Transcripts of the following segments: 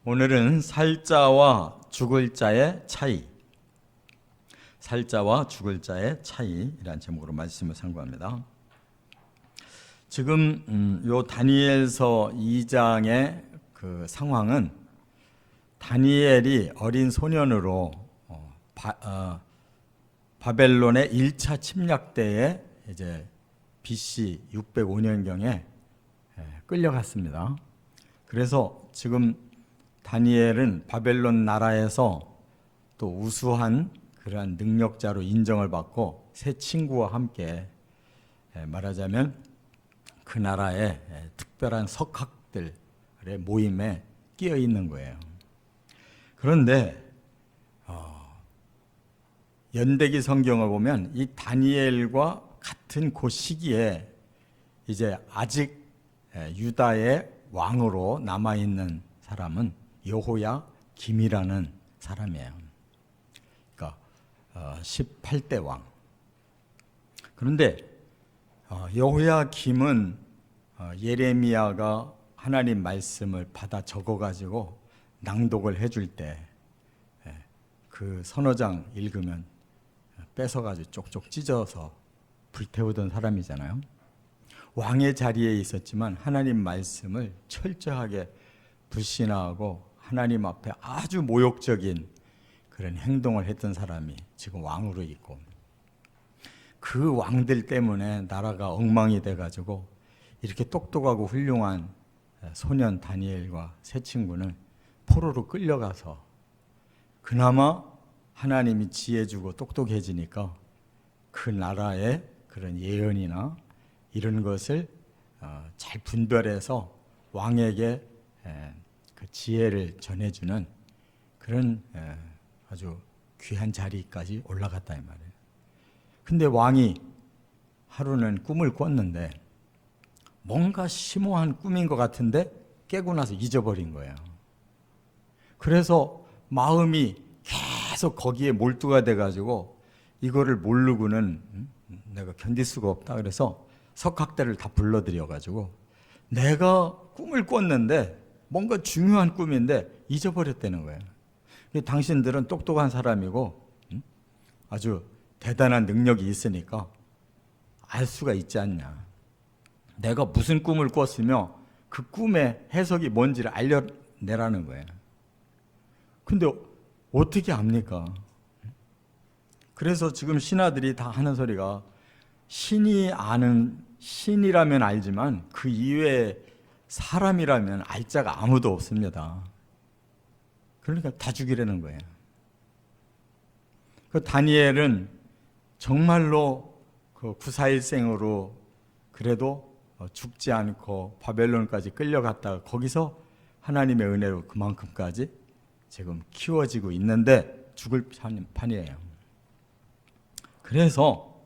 오늘은 살자와 죽을 자의 차이, 살자와 죽을 자의 차이라는 제목으로 말씀을 상고합니다. 지금 요 다니엘서 2장의 그 상황은 다니엘이 어린 소년으로 바벨론의 1차 침략 때에 이제 BC 605년경에 끌려갔습니다. 그래서 지금 다니엘은 바벨론 나라에서 또 우수한 그러한 능력자로 인정을 받고 새 친구와 함께 말하자면 그 나라의 특별한 석학들의 모임에 끼어 있는 거예요. 그런데 연대기 성경을 보면 이 다니엘과 같은 그 시기에 이제 아직 유다의 왕으로 남아있는 사람은 여호야김이라는 사람이에요. 그러니까 18대 왕. 그런데 여호야김은 예레미야가 하나님 말씀을 받아 적어가지고 낭독을 해줄 때 그 선어장 읽으면 뺏어가지고 쪽쪽 찢어서 불태우던 사람이잖아요. 왕의 자리에 있었지만 하나님 말씀을 철저하게 불신하고 하나님 앞에 아주 모욕적인 그런 행동을 했던 사람이 지금 왕으로 있고, 그 왕들 때문에 나라가 엉망이 돼가지고 이렇게 똑똑하고 훌륭한 소년 다니엘과 새 친구는 포로로 끌려가서 그나마 하나님이 지혜 주고 똑똑해지니까 그 나라의 그런 예언이나 이런 것을 잘 분별해서 왕에게 그 지혜를 전해주는 그런 아주 귀한 자리까지 올라갔다 이 말이에요. 근데 왕이 하루는 꿈을 꿨는데 뭔가 심오한 꿈인 것 같은데 깨고 나서 잊어버린 거예요. 그래서 마음이 계속 거기에 몰두가 돼가지고 이거를 모르고는 내가 견딜 수가 없다. 그래서 석학들을 다 불러들여가지고 내가 꿈을 꿨는데 뭔가 중요한 꿈인데 잊어버렸다는 거예요. 당신들은 똑똑한 사람이고 아주 대단한 능력이 있으니까 알 수가 있지 않냐. 내가 무슨 꿈을 꿨으며 그 꿈의 해석이 뭔지를 알려내라는 거예요. 근데 어떻게 압니까? 그래서 지금 신하들이 다 하는 소리가 신이 아는, 신이라면 알지만 그 이외에 사람이라면 알 자가 아무도 없습니다. 그러니까 다 죽이려는 거예요. 그 다니엘은 정말로 그 구사일생으로 그래도 죽지 않고 바벨론까지 끌려갔다가 거기서 하나님의 은혜로 그만큼까지 지금 키워지고 있는데 죽을 판이에요. 그래서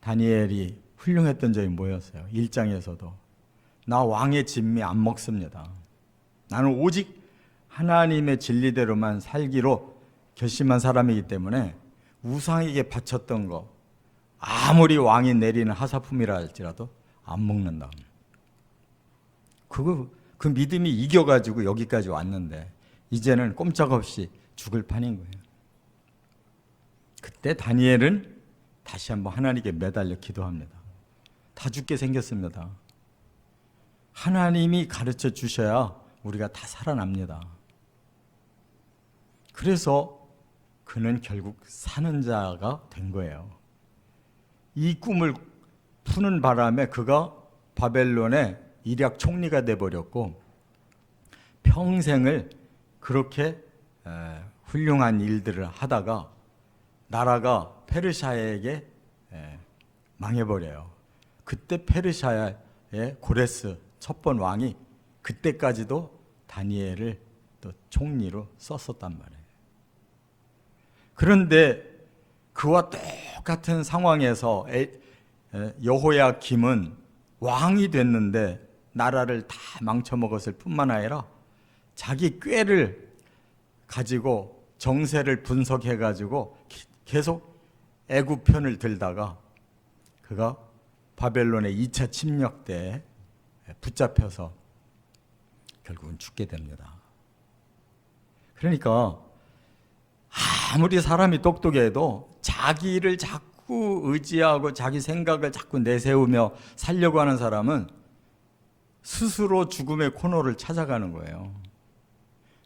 다니엘이 훌륭했던 점이 뭐였어요? 1장에서도 나 왕의 진미 안 먹습니다. 나는 오직 하나님의 진리대로만 살기로 결심한 사람이기 때문에 우상에게 바쳤던 거 아무리 왕이 내리는 하사품이라 할지라도 안 먹는다. 그 믿음이 이겨가지고 여기까지 왔는데 이제는 꼼짝없이 죽을 판인 거예요. 그때 다니엘은 다시 한번 하나님께 매달려 기도합니다. 다 죽게 생겼습니다. 하나님이 가르쳐 주셔야 우리가 다 살아납니다. 그래서 그는 결국 사는 자가 된 거예요. 이 꿈을 푸는 바람에 그가 바벨론의 일약 총리가 돼버렸고 평생을 그렇게 훌륭한 일들을 하다가 나라가 페르시아에게 망해버려요. 그때 페르시아의 고레스 첫 번 왕이 그때까지도 다니엘을 또 총리로 썼었단 말이에요. 그런데 그와 똑같은 상황에서 여호야김은 왕이 됐는데 나라를 다 망쳐먹었을 뿐만 아니라 자기 꾀를 가지고 정세를 분석해가지고 계속 애굽 편을 들다가 그가 바벨론의 2차 침략 때 붙잡혀서 결국은 죽게 됩니다. 그러니까 아무리 사람이 똑똑해도 자기를 자꾸 의지하고 자기 생각을 자꾸 내세우며 살려고 하는 사람은 스스로 죽음의 코너를 찾아가는 거예요.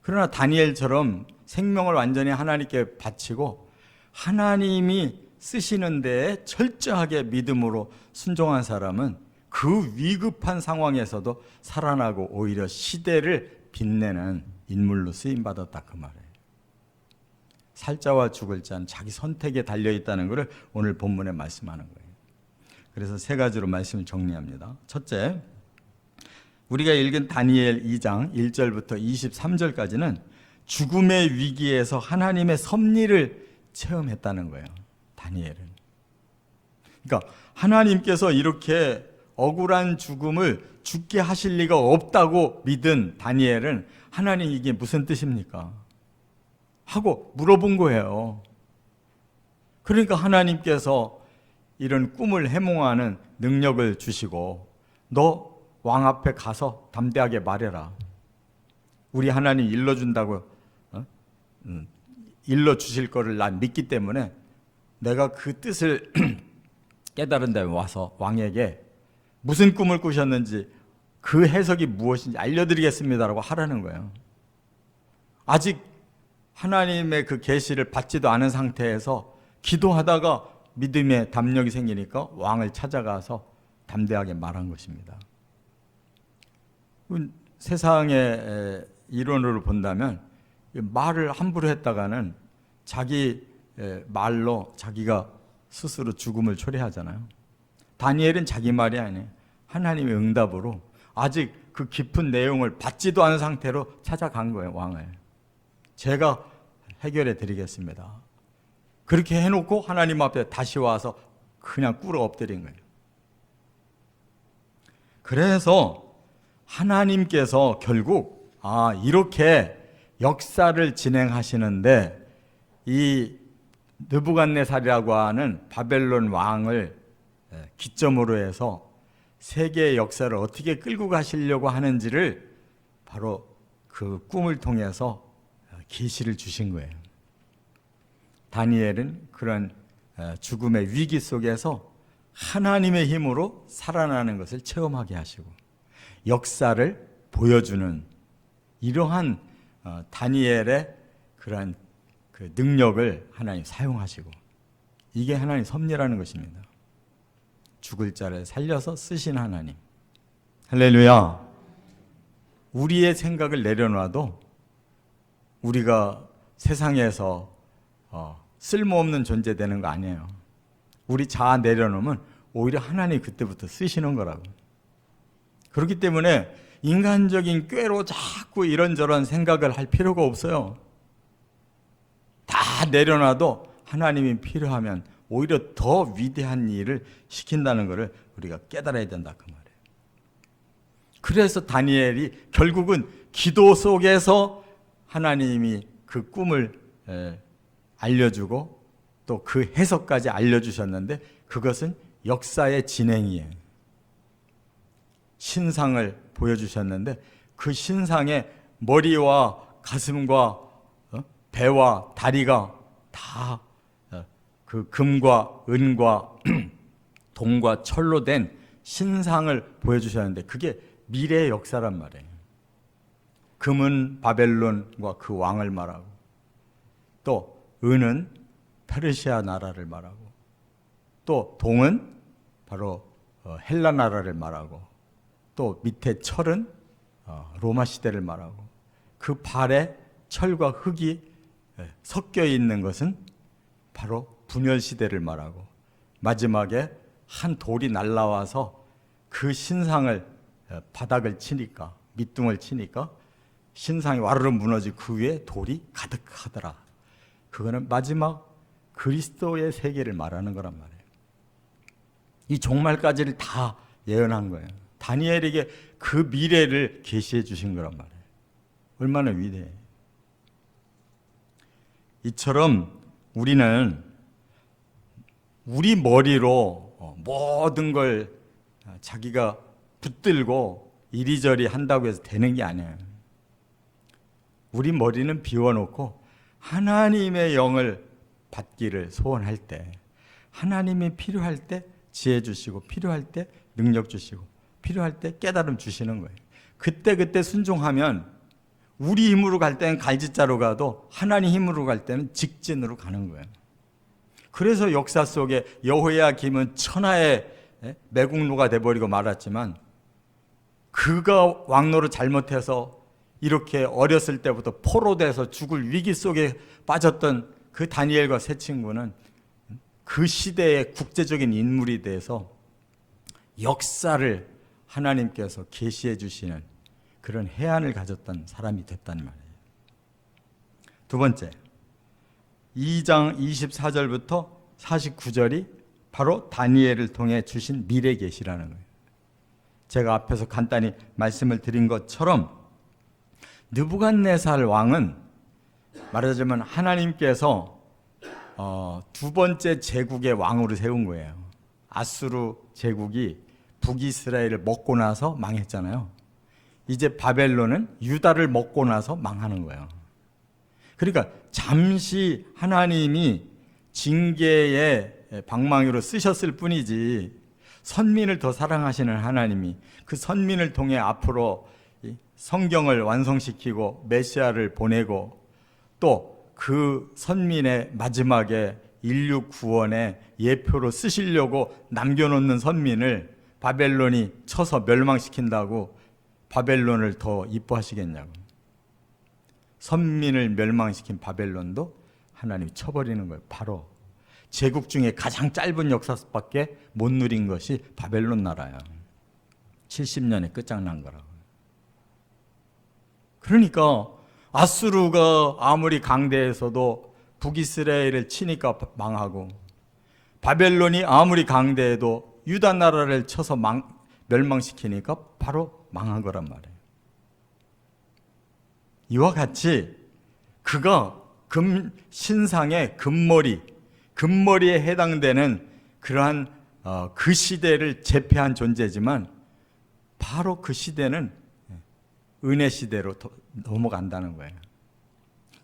그러나 다니엘처럼 생명을 완전히 하나님께 바치고 하나님이 쓰시는 데에 철저하게 믿음으로 순종한 사람은 그 위급한 상황에서도 살아나고 오히려 시대를 빛내는 인물로 쓰임받았다, 그 말이에요. 살자와 죽을 자는 자기 선택에 달려있다는 것을 오늘 본문에 말씀하는 거예요. 그래서 세 가지로 말씀을 정리합니다. 첫째, 우리가 읽은 다니엘 2장 1절부터 23절까지는 죽음의 위기에서 하나님의 섭리를 체험했다는 거예요, 다니엘은. 그러니까 하나님께서 이렇게 억울한 죽음을 죽게 하실 리가 없다고 믿은 다니엘은 하나님 이게 무슨 뜻입니까? 하고 물어본 거예요. 그러니까 하나님께서 이런 꿈을 해몽하는 능력을 주시고 너 왕 앞에 가서 담대하게 말해라. 우리 하나님 일러준다고 일러주실 거를 난 믿기 때문에 내가 그 뜻을 깨달은 다음에 와서 왕에게 무슨 꿈을 꾸셨는지 그 해석이 무엇인지 알려드리겠습니다라고 하라는 거예요. 아직 하나님의 그 계시를 받지도 않은 상태에서 기도하다가 믿음의 담력이 생기니까 왕을 찾아가서 담대하게 말한 것입니다. 세상의 이론으로 본다면 말을 함부로 했다가는 자기 말로 자기가 스스로 죽음을 초래하잖아요. 다니엘은 자기 말이 아니에요. 하나님의 응답으로 아직 그 깊은 내용을 받지도 않은 상태로 찾아간 거예요, 왕을. 제가 해결해 드리겠습니다. 그렇게 해놓고 하나님 앞에 다시 와서 그냥 꿇어 엎드린 거예요. 그래서 하나님께서 결국 이렇게 역사를 진행하시는데 이 느부갓네살이라고 하는 바벨론 왕을 기점으로 해서 세계의 역사를 어떻게 끌고 가시려고 하는지를 바로 그 꿈을 통해서 계시를 주신 거예요. 다니엘은 그런 죽음의 위기 속에서 하나님의 힘으로 살아나는 것을 체험하게 하시고 역사를 보여주는 이러한 다니엘의 그런 그 능력을 하나님 사용하시고 이게 하나님 섭리라는 것입니다. 죽을 자를 살려서 쓰신 하나님. 할렐루야. 우리의 생각을 내려놔도 우리가 세상에서 쓸모없는 존재 되는 거 아니에요. 우리 자아 내려놓으면 오히려 하나님이 그때부터 쓰시는 거라고. 그렇기 때문에 인간적인 꾀로 자꾸 이런저런 생각을 할 필요가 없어요. 다 내려놔도 하나님이 필요하면 오히려 더 위대한 일을 시킨다는 것을 우리가 깨달아야 된다, 그 말이에요. 그래서 다니엘이 결국은 기도 속에서 하나님이 그 꿈을 알려주고 또 그 해석까지 알려주셨는데 그것은 역사의 진행이에요. 신상을 보여주셨는데 그 신상의 머리와 가슴과 배와 다리가 다 그 금과 은과 동과 철로 된 신상을 보여주셨는데 그게 미래의 역사란 말이에요. 금은 바벨론과 그 왕을 말하고 또 은은 페르시아 나라를 말하고 또 동은 바로 헬라 나라를 말하고 또 밑에 철은 로마 시대를 말하고 그 발에 철과 흙이 섞여 있는 것은 바로 분열 시대를 말하고 마지막에 한 돌이 날라와서 그 신상을 바닥을 치니까 밑둥을 치니까 신상이 와르르 무너지고 그 위에 돌이 가득하더라. 그거는 마지막 그리스도의 세계를 말하는 거란 말이에요. 이 종말까지를 다 예언한 거예요. 다니엘에게 그 미래를 계시해 주신 거란 말이에요. 얼마나 위대해. 이처럼 우리는 우리 머리로 모든 걸 자기가 붙들고 이리저리 한다고 해서 되는 게 아니에요. 우리 머리는 비워놓고 하나님의 영을 받기를 소원할 때, 하나님이 필요할 때 지혜 주시고, 필요할 때 능력 주시고, 필요할 때 깨달음 주시는 거예요. 그때 순종하면 우리 힘으로 갈 때는 갈짓자로 가도 하나님 힘으로 갈 때는 직진으로 가는 거예요. 그래서 역사 속에 여호야김은 천하의 매국노가 돼버리고 말았지만, 그가 왕노를 잘못해서 이렇게 어렸을 때부터 포로돼서 죽을 위기 속에 빠졌던 그 다니엘과 세 친구는 그 시대의 국제적인 인물이 돼서 역사를 하나님께서 계시해 주시는 그런 해안을 가졌던 사람이 됐다는 말이에요. 두 번째, 2장 24절부터 49절이 바로 다니엘을 통해 주신 미래 계시라는 거예요. 제가 앞에서 간단히 말씀을 드린 것처럼 느부갓네살 왕은 말하자면 하나님께서 두 번째 제국의 왕으로 세운 거예요. 아수르 제국이 북이스라엘을 먹고 나서 망했잖아요. 이제 바벨론은 유다를 먹고 나서 망하는 거예요. 그러니까 잠시 하나님이 징계의 방망이로 쓰셨을 뿐이지, 선민을 더 사랑하시는 하나님이 그 선민을 통해 앞으로 성경을 완성시키고 메시아를 보내고, 또 그 선민의 마지막에 인류 구원의 예표로 쓰시려고 남겨놓는 선민을 바벨론이 쳐서 멸망시킨다고 바벨론을 더 이뻐하시겠냐고. 선민을 멸망시킨 바벨론도 하나님이 쳐버리는 거예요. 바로 제국 중에 가장 짧은 역사밖에 못 누린 것이 바벨론 나라야. 70년에 끝장난 거라고. 그러니까 아수르가 아무리 강대해서도 북이스라엘을 치니까 망하고, 바벨론이 아무리 강대해도 유다 나라를 쳐서 멸망시키니까 바로 망한 거란 말이에요. 이와 같이 그가 신상의 금머리에 해당되는 그러한 그 시대를 제패한 존재지만, 바로 그 시대는 은혜 시대로 넘어간다는 거예요.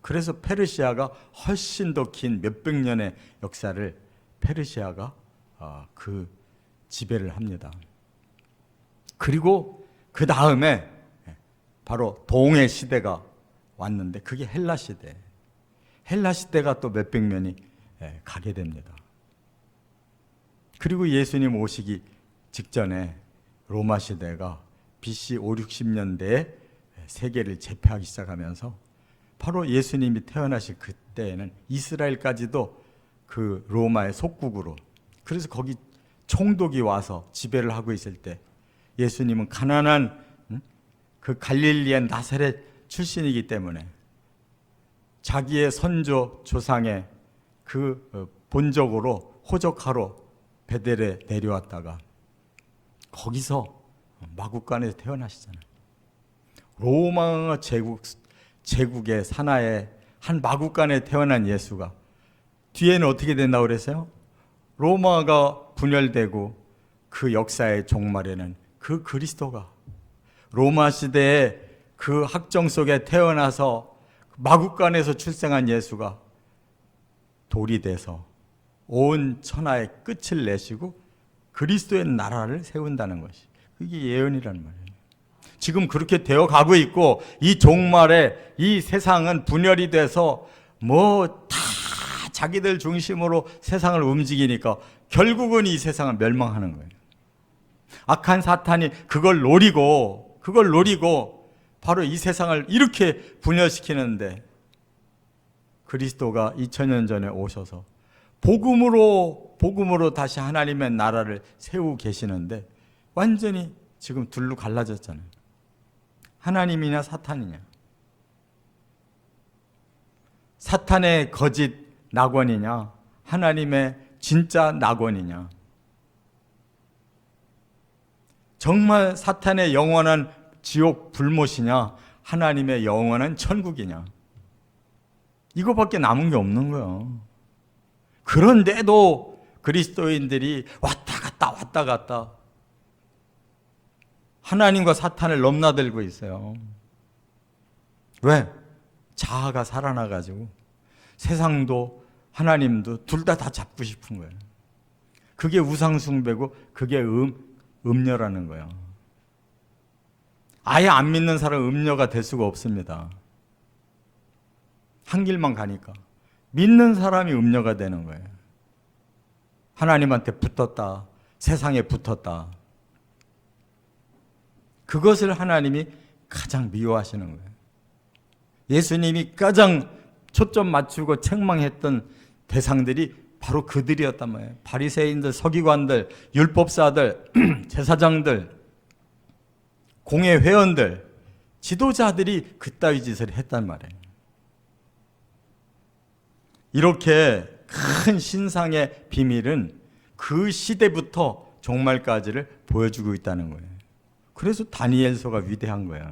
그래서 페르시아가 훨씬 더 긴 몇백 년의 역사를 페르시아가 그 지배를 합니다. 그리고 그 다음에 바로 동해 시대가 왔는데, 그게 헬라 시대. 헬라 시대가 또 몇백 년이 가게 됩니다. 그리고 예수님 오시기 직전에 로마 시대가 BC 5, 60년대에 세계를 제패하기 시작하면서, 바로 예수님이 태어나실 그때에는 이스라엘까지도 그 로마의 속국으로, 그래서 거기 총독이 와서 지배를 하고 있을 때, 예수님은 가난한 그 갈릴리의 나사렛 출신이기 때문에 자기의 선조 조상의 그 본적으로 호적하러 베델에 내려왔다가 거기서 마구간에서 태어나시잖아요. 로마 제국의 산하의 한 마구간에 태어난 예수가 뒤에는 어떻게 된다고 그랬어요? 로마가 분열되고 그 역사의 종말에는 그 그리스도가, 로마 시대의 그 학정 속에 태어나서 마구간에서 출생한 예수가 돌이 돼서 온 천하의 끝을 내시고 그리스도의 나라를 세운다는 것이, 그게 예언이라는 말이에요. 지금 그렇게 되어 가고 있고, 이 종말에 이 세상은 분열이 돼서 뭐 다 자기들 중심으로 세상을 움직이니까 결국은 이 세상은 멸망하는 거예요. 악한 사탄이 그걸 노리고 바로 이 세상을 이렇게 분열시키는데, 그리스도가 2000년 전에 오셔서 복음으로 다시 하나님의 나라를 세우고 계시는데, 완전히 지금 둘로 갈라졌잖아요. 하나님이냐 사탄이냐. 사탄의 거짓 낙원이냐, 하나님의 진짜 낙원이냐. 정말 사탄의 영원한 지옥 불못이냐, 하나님의 영원한 천국이냐. 이거밖에 남은 게 없는 거예요. 그런데도 그리스도인들이 왔다 갔다 하나님과 사탄을 넘나들고 있어요. 왜? 자아가 살아나가지고 세상도 하나님도 둘 다 잡고 싶은 거예요. 그게 우상숭배고 그게 음녀라는 거예요. 아예 안 믿는 사람은 음녀가 될 수가 없습니다. 한 길만 가니까. 믿는 사람이 음녀가 되는 거예요. 하나님한테 붙었다. 세상에 붙었다. 그것을 하나님이 가장 미워하시는 거예요. 예수님이 가장 초점 맞추고 책망했던 대상들이 바로 그들이었단 말이에요. 바리새인들, 서기관들, 율법사들, 제사장들, 공회 회원들, 지도자들이 그따위 짓을 했단 말이에요. 이렇게 큰 신상의 비밀은 그 시대부터 종말까지를 보여주고 있다는 거예요. 그래서 다니엘서가 위대한 거예요.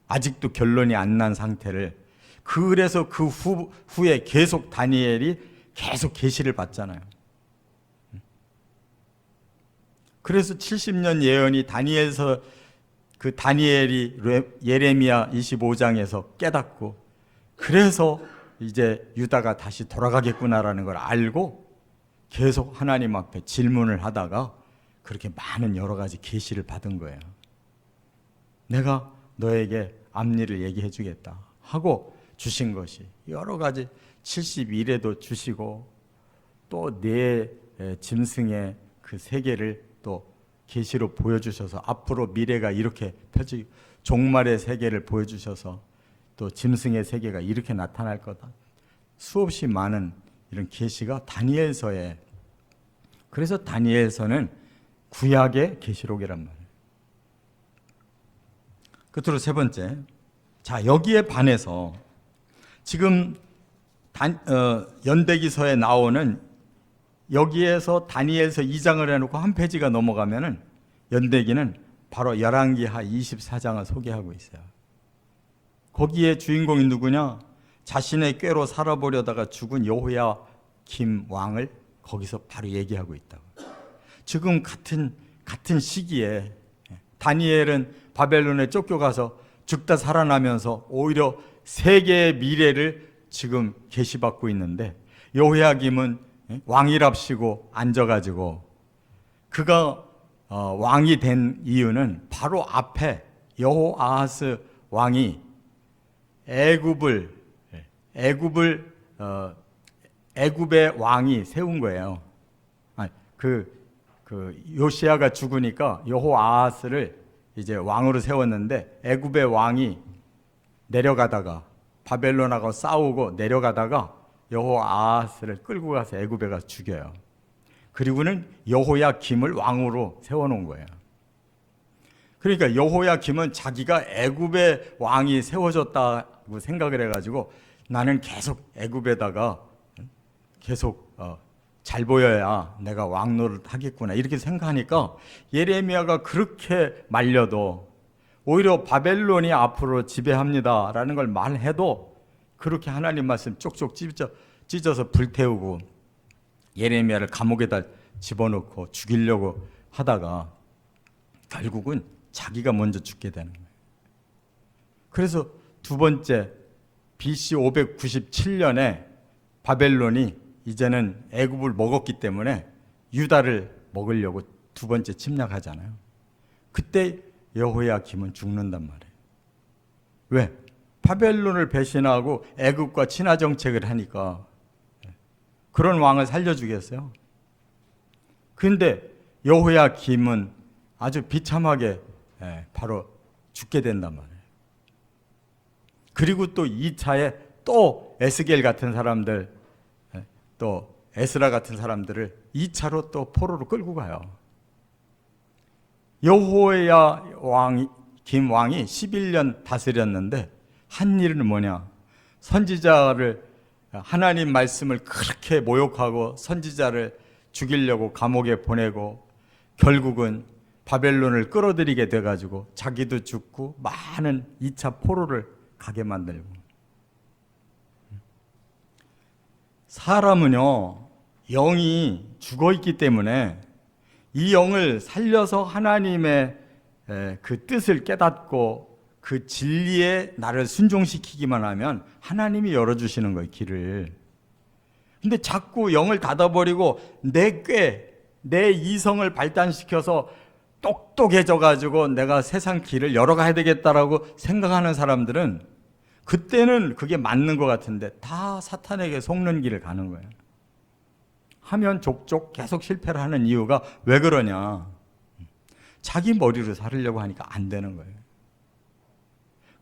아직도 결론이 안 난 상태를. 그래서 그 후에 계속 다니엘이 계속 계시를 받잖아요. 그래서 70년 예언이 다니엘서, 그 다니엘이 예레미야 25장에서 깨닫고, 그래서 이제 유다가 다시 돌아가겠구나라는 걸 알고 계속 하나님 앞에 질문을 하다가 그렇게 많은 여러 가지 계시를 받은 거예요. 내가 너에게 앞일을 얘기해 주겠다 하고 주신 것이 여러 가지 70일에도 주시고 또 내 짐승의 그 세계를 또 계시로 보여주셔서 앞으로 미래가 이렇게 펼치, 종말의 세계를 보여주셔서 또 짐승의 세계가 이렇게 나타날 거다. 수없이 많은 이런 계시가 다니엘서에. 그래서 다니엘서는 구약의 계시록이란 말이에요. 끝으로 세 번째, 자 여기에 반해서 지금 연대기서에 나오는, 여기에서 다니엘서 2장을 해놓고 한 페이지가 넘어가면은 연대기는 바로 열왕기하 24장을 소개하고 있어요. 거기에 주인공이 누구냐? 자신의 꾀로 살아보려다가 죽은 여호야김 왕을 거기서 바로 얘기하고 있다고. 지금 같은 시기에 다니엘은 바벨론에 쫓겨가서 죽다 살아나면서 오히려 세계의 미래를 지금 계시받고 있는데, 여호야김은 왕이랍시고 앉아가지고, 그가 왕이 된 이유는 바로 앞에 여호아하스 왕이 애굽의 왕이 세운 거예요. 요시야가 죽으니까 여호아하스를 이제 왕으로 세웠는데, 애굽의 왕이 내려가다가 바벨론하고 싸우고 내려가다가 여호아하스를 끌고 가서 애굽에 가서 죽여요. 그리고는 여호야김을 왕으로 세워놓은 거예요. 그러니까 여호야김은 자기가 애굽의 왕이 세워졌다고 생각을 해가지고, 나는 계속 애굽에다가 계속 잘 보여야 내가 왕 노릇 하겠구나 이렇게 생각하니까, 예레미야가 그렇게 말려도 오히려 바벨론이 앞으로 지배합니다라는 걸 말해도 그렇게 하나님 말씀 쪽쪽 찢어서 불태우고 예레미야를 감옥에다 집어넣고 죽이려고 하다가 결국은 자기가 먼저 죽게 되는 거예요. 그래서 두 번째, BC 597년에 바벨론이 이제는 애굽을 먹었기 때문에 유다를 먹으려고 두 번째 침략하잖아요. 그때 여호야김은 죽는단 말이에요. 왜? 바벨론을 배신하고 애굽과 친화 정책을 하니까. 그런 왕을 살려주겠어요? 근데 여호야김은 아주 비참하게 바로 죽게 된단 말이에요. 그리고 또 2차에 또 에스겔 같은 사람들, 또 에스라 같은 사람들을 2차로 또 포로로 끌고 가요. 여호야김 왕이 11년 다스렸는데 한 일은 뭐냐? 선지자를, 하나님 말씀을 그렇게 모욕하고 선지자를 죽이려고 감옥에 보내고 결국은 바벨론을 끌어들이게 돼가지고 자기도 죽고 많은 2차 포로를 가게 만들고. 사람은요, 영이 죽어있기 때문에 이 영을 살려서 하나님의 그 뜻을 깨닫고 그 진리에 나를 순종시키기만 하면 하나님이 열어주시는 거예요, 길을. 근데 자꾸 영을 닫아버리고 내 이성을 발단시켜서 똑똑해져가지고 내가 세상 길을 열어가야 되겠다라고 생각하는 사람들은 그때는 그게 맞는 것 같은데 다 사탄에게 속는 길을 가는 거예요. 하면 족족 계속 실패를 하는 이유가 왜 그러냐? 자기 머리로 살으려고 하니까 안 되는 거예요.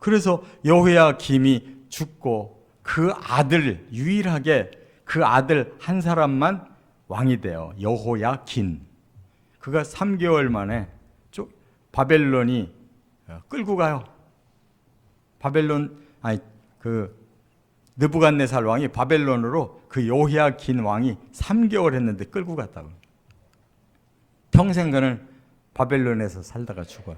그래서 여호야김이 죽고 그 아들, 유일하게 그 아들 한 사람만 왕이 돼요. 여호야긴. 그가 3개월 만에 바벨론이 끌고 가요. 느부갓네살 왕이 바벨론으로 그 여호야긴 왕이 3개월 했는데 끌고 갔다고. 평생 그는 바벨론에서 살다가 죽어요.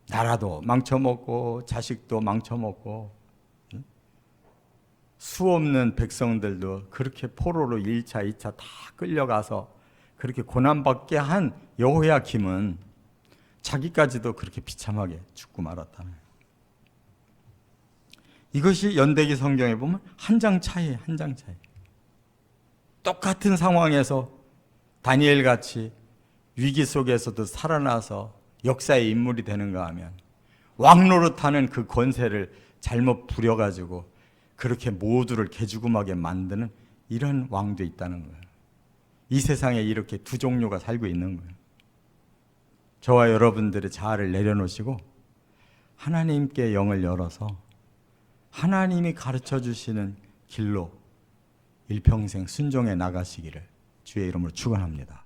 나라도 망쳐먹고 자식도 망쳐먹고 수없는 백성들도 그렇게 포로로 1차, 2차 다 끌려가서 그렇게 고난받게 한 여호야김은 자기까지도 그렇게 비참하게 죽고 말았다는 거예요. 이것이 연대기 성경에 보면 한 장 차이, 한 장 차이. 똑같은 상황에서 다니엘 같이 위기 속에서도 살아나서 역사의 인물이 되는가 하면 왕 노릇하는 그 권세를 잘못 부려가지고 그렇게 모두를 개죽음하게 만드는 이런 왕도 있다는 거예요. 이 세상에 이렇게 두 종류가 살고 있는 거예요. 저와 여러분들의 자아를 내려놓으시고 하나님께 영을 열어서 하나님이 가르쳐 주시는 길로 일평생 순종해 나가시기를 주의 이름으로 축원합니다.